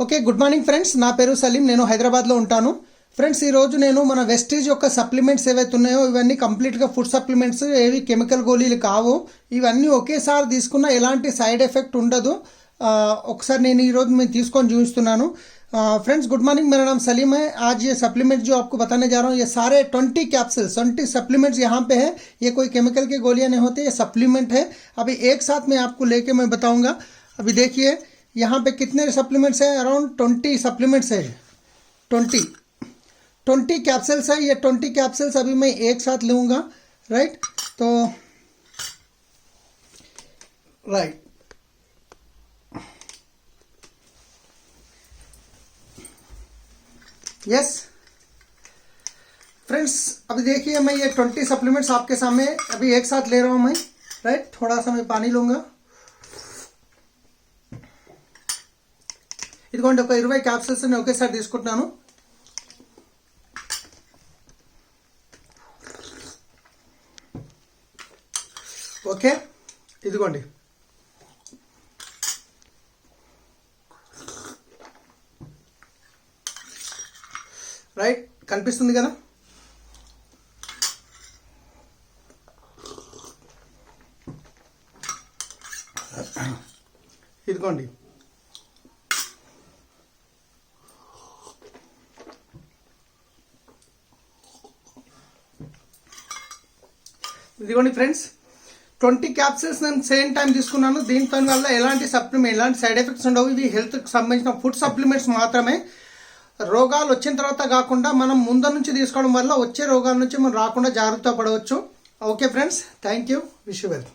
Okay, good morning friends. నా పేరు సలీం, నేను హైదరాబాద్లో ఉంటాను. ఫ్రెండ్స్, ఈరోజు నేను మన వెస్టీజ్ యొక్క సప్లిమెంట్స్ ఏవైతే ఉన్నాయో ఇవన్నీ కంప్లీట్గా ఫుడ్ సప్లిమెంట్స్, ఏవి కెమికల్ గోళీలు కావు. ఇవన్నీ ఒకేసారి తీసుకున్న ఎలాంటి సైడ్ ఎఫెక్ట్ ఉండదు. ఒకసారి నేను ఈరోజు मैं తీసుకొని చూపిస్తున్నాను. फ्रेंड्स गुड मॉर्निंग, मेरा नाम सलीम है. आज ये सप्लीमेंट जो आपको बताने जा रहा हूँ, ये सारे 20 कैप्सूल्स 20 सप्लीमेंट्स यहाँ पे है. ये कोई केमिकल की गोलियाँ नहीं होती, ये सप्लीमेंट है. अभी एक साथ में आपको लेके मैं बताऊँगा. अभी देखिए यहाँ पे कितने सप्लीमेंट्स हैं. अराउंड 20 सप्लीमेंट्स है. 20 कैप्सूल्स है. ये 20 कैप्सूल्स अभी मैं एक साथ लूँगा. राइट, तो राइट यस फ्रेंड्स, अभी देखिए मैं ये 20 सप्लीमेंट्स आपके सामने अभी एक साथ ले रहा हूँ मैं. राइट, थोड़ा सा मैं पानी लूँगा. ఇదిగోండి, ఒక 20 క్యాప్సూల్స్ నేను ఒకేసారి తీసుకుంటున్నాను. ఓకే, ఇదిగోండి. రైట్, కనిపిస్తుంది కదా. ఇదిగోండి, ఇదిగోండి ఫ్రెండ్స్, 20 క్యాప్సూల్స్ నేను సేమ్ టైం తీసుకున్నాను. దీంతో వల్ల ఎలాంటి సప్లిమెంట్, ఎలాంటి సైడ్ ఎఫెక్ట్స్ ఉండవు. ఇవి హెల్త్కి సంబంధించిన ఫుడ్ సప్లిమెంట్స్ మాత్రమే. రోగాలు వచ్చిన తర్వాత కాకుండా మనం ముందు నుంచి తీసుకోవడం వల్ల వచ్చే రోగాల నుంచి మనం రాకుండా జాగ్రత్త పడవచ్చు. Okay friends, thank you, wish you well.